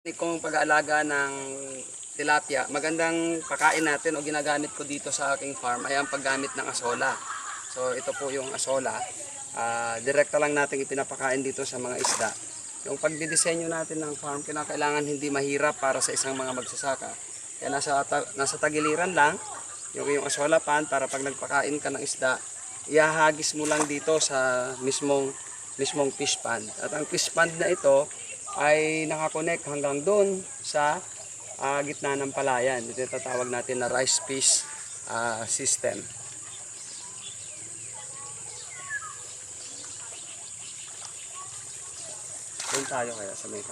Kung pag-aalaga ng tilapia, magandang pakain natin o ginagamit ko dito sa aking farm ay ang paggamit ng asola. So ito po yung asola. Direkta lang natin ipinapakain dito sa mga isda. Yung pagdidisenyo natin ng farm, kinakailangan hindi mahirap para sa isang mga magsasaka. Kaya nasa tagiliran lang yung asola pan para pag nagpakain ka ng isda, ihahagis mo lang dito sa mismong fish pond. At ang fish pond na ito ay nakakonect hanggang doon sa gitna ng palayan. Ito yung tatawag natin na rice fish system. Doon tayo kaya sa may